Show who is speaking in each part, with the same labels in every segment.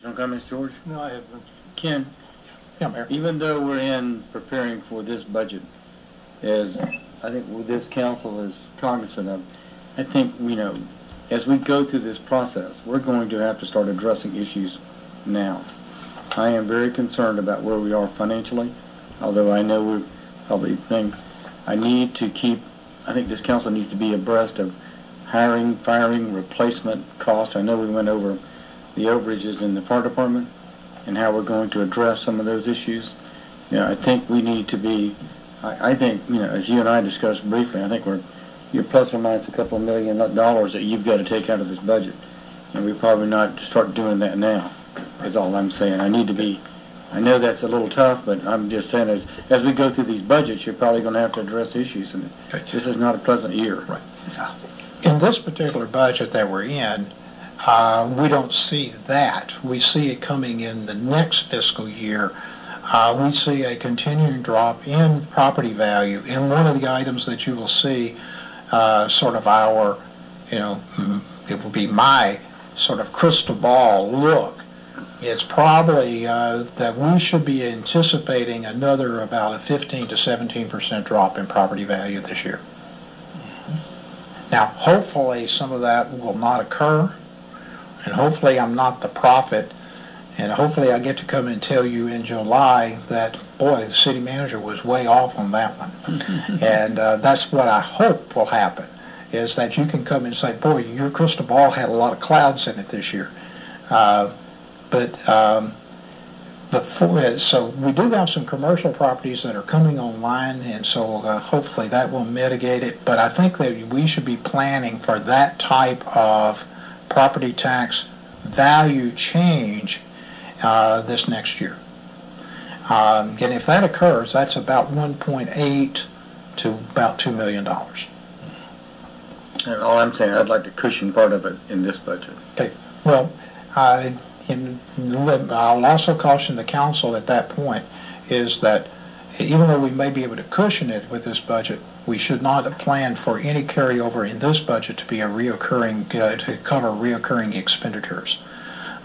Speaker 1: No comments, George?
Speaker 2: No, I have none.
Speaker 1: Ken,
Speaker 2: Yeah, Mayor.
Speaker 1: even though we're in preparing for this budget, as I think this council is cognizant of, I think, as we go through this process, we're going to have to start addressing issues now. I am very concerned about where we are financially, although I know we probably think I think this council needs to be abreast of hiring, firing, replacement costs. I know we went over the overages in the fire department and how we're going to address some of those issues. I think we need to be, I think, as you and I discussed briefly, I think you're plus or minus a couple of $1 million that you've got to take out of this budget. And we probably not start doing that now, is all I'm saying. I know that's a little tough, but I'm just saying as we go through these budgets, you're probably going to have to address issues. And this is not a pleasant year.
Speaker 2: Right. In this particular budget that we're in, we don't see that. We see it coming in the next fiscal year. We see a continuing drop in property value. And one of the items that you will see sort of our, it will be my sort of crystal ball look. It's probably that we should be anticipating another about a 15 to 17% drop in property value this year. Now, hopefully some of that will not occur, and hopefully I'm not the prophet, and hopefully I get to come and tell you in July that, boy, the city manager was way off on that one. And that's what I hope will happen, is that you can come and say, boy, your crystal ball had a lot of clouds in it this year. So we do have some commercial properties that are coming online, and so hopefully that will mitigate it. But I think that we should be planning for that type of property tax value change this next year. And if that occurs, that's about 1.8 to about $2 million.
Speaker 1: And all I'm saying, I'd like to cushion part of it in this budget.
Speaker 2: Okay. Well, I'll also caution the council at that point is that even though we may be able to cushion it with this budget, we should not plan for any carryover in this budget to be a reoccurring to cover reoccurring expenditures.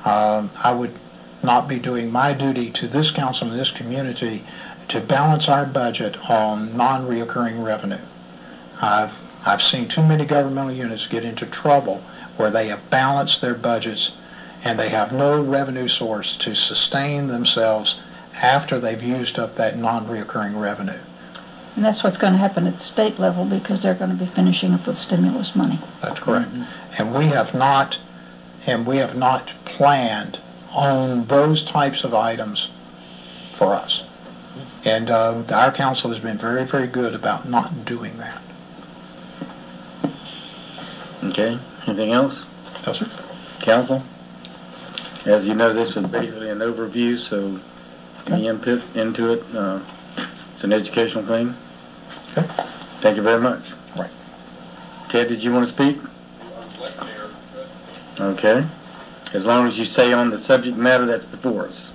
Speaker 2: I would not be doing my duty to this council and this community to balance our budget on non-reoccurring revenue. I've seen too many governmental units get into trouble where they have balanced their budgets and they have no revenue source to sustain themselves after they've used up that non-reoccurring revenue.
Speaker 3: And that's what's going to happen at the state level because they're going to be finishing up with stimulus money.
Speaker 2: That's correct. Mm-hmm. And we have not planned on those types of items for us. And our council has been very, very good about not doing that.
Speaker 1: Okay. Anything else?
Speaker 2: No, sir.
Speaker 1: Council? As you know, this was basically an overview, so any input into it, it's an educational thing.
Speaker 2: Okay.
Speaker 1: Thank you very much.
Speaker 2: Right.
Speaker 1: Ted, did you want to speak? Okay. As long as you stay on the subject matter that's before us.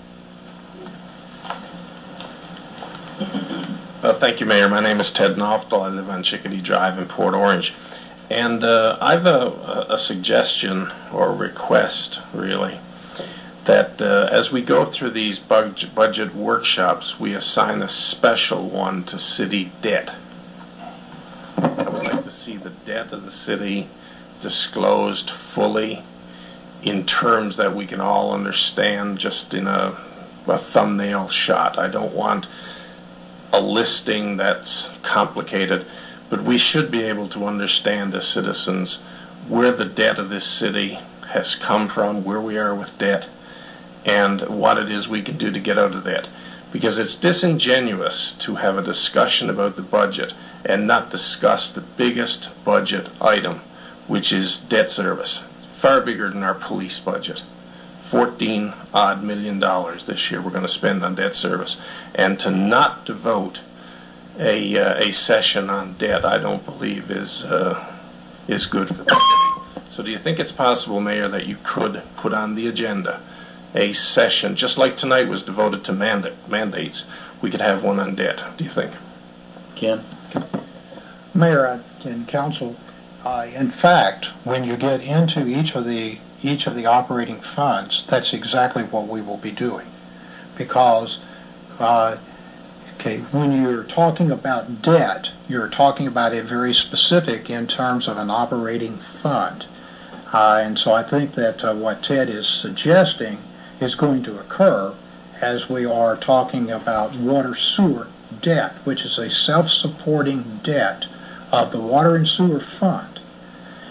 Speaker 4: Thank you, Mayor. My name is Ted Noftel. I live on Chickadee Drive in Port Orange. And I've a suggestion or request, really, that as we go through these budget workshops, we assign a special one to city debt. I would like to see the debt of the city disclosed fully in terms that we can all understand just in a thumbnail shot. I don't want a listing that's complicated, but we should be able to understand as citizens where the debt of this city has come from, where we are with debt, and what it is we can do to get out of that. Because it's disingenuous to have a discussion about the budget and not discuss the biggest budget item, which is debt service. Far bigger than our police budget. $14-odd million this year we're going to spend on debt service. And to not devote a session on debt, I don't believe is good for the city. So do you think it's possible, Mayor, that you could put on the agenda a session, just like tonight was devoted to mandates, we could have one on debt? Do you think?
Speaker 1: Ken?
Speaker 2: Mayor and Council, in fact, when you get into each of the each of the operating funds, that's exactly what we will be doing. Because, when you're talking about debt, you're talking about it very specific in terms of an operating fund. And so I think that what Ted is suggesting is going to occur as we are talking about water sewer debt, which is a self-supporting debt of the water and sewer fund.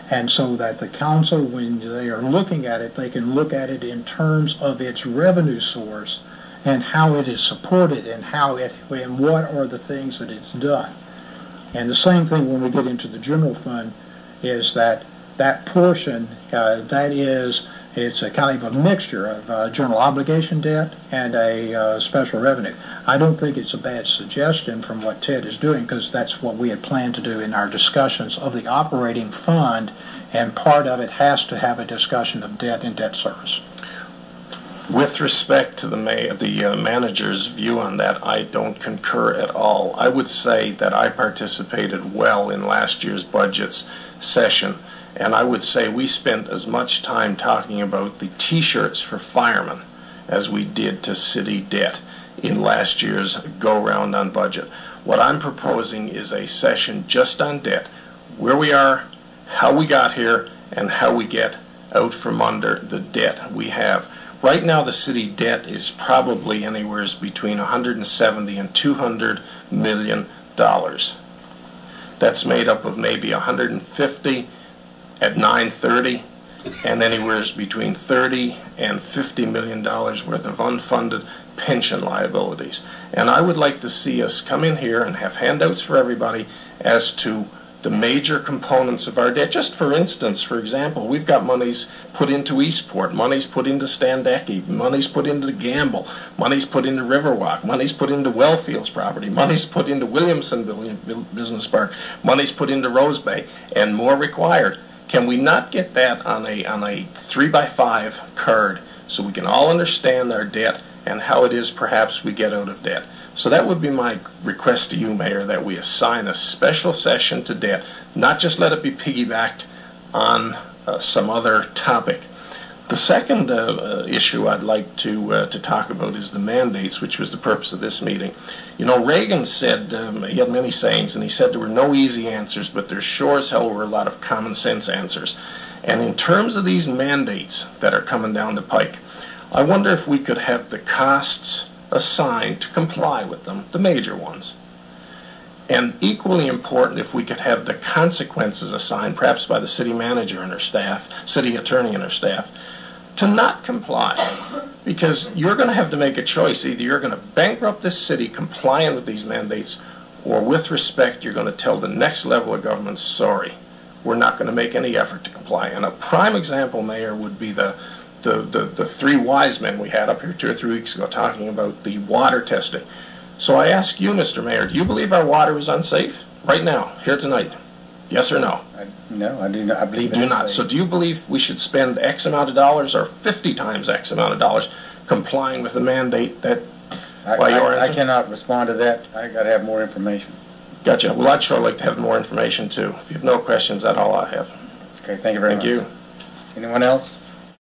Speaker 2: And so that the council, when they are looking at it, they can look at it in terms of its revenue source and how it is supported and and what are the things that it's done. And the same thing when we get into the general fund is that portion, it's a kind of a mixture of general obligation debt and a special revenue. I don't think it's a bad suggestion from what Ted is doing, because that's what we had planned to do in our discussions of the operating fund, and part of it has to have a discussion of debt and debt service.
Speaker 4: With respect to the manager's view on that, I don't concur at all. I would say that I participated well in last year's budgets session, and I would say we spent as much time talking about the T-shirts for firemen as we did to city debt in last year's go-round on budget. What I'm proposing is a session just on debt, where we are, how we got here, and how we get out from under the debt we have. Right now, the city debt is probably anywhere between $170 and $200 million. That's made up of maybe 150 at 9/30, and anywhere between $30 and $50 million worth of unfunded pension liabilities. And I would like to see us come in here and have handouts for everybody as to the major components of our debt. Just for instance, for example, we've got monies put into Eastport, monies put into Standecki, monies put into Gamble, monies put into Riverwalk, monies put into Wellfields property, monies put into Williamson Business Park, monies put into Rose Bay, and more required. Can we not get that on a 3x5 card so we can all understand our debt and how it is perhaps we get out of debt? So that would be my request to you, Mayor, that we assign a special session to debt, not just let it be piggybacked on some other topic. The second issue I'd like to talk about is the mandates, which was the purpose of this meeting. You know, Reagan said, he had many sayings, and he said there were no easy answers, but there sure as hell were a lot of common sense answers. And in terms of these mandates that are coming down the pike, I wonder if we could have the costs assigned to comply with them, the major ones. And equally important, if we could have the consequences assigned, perhaps by the city manager and her staff, city attorney and her staff, to not comply. Because you're going to have to make a choice. Either you're going to bankrupt this city complying with these mandates, or with respect, you're going to tell the next level of government, sorry, we're not going to make any effort to comply. And a prime example, Mayor, would be the three wise men we had up here 2 or 3 weeks ago talking about the water testing. So I ask you, Mr. Mayor, do you believe our water is unsafe right now, here tonight? Yes or no?
Speaker 1: No, I do not. I believe
Speaker 4: you do not. So do you believe we should spend X amount of dollars or 50 times X amount of dollars complying with the mandate that
Speaker 1: I cannot respond to that. I got to have more information.
Speaker 4: Gotcha. Well, I'd sure like to have more information too. If you have no questions, that's all I have.
Speaker 1: Okay, thank you very much.
Speaker 4: Thank you.
Speaker 1: Anyone else?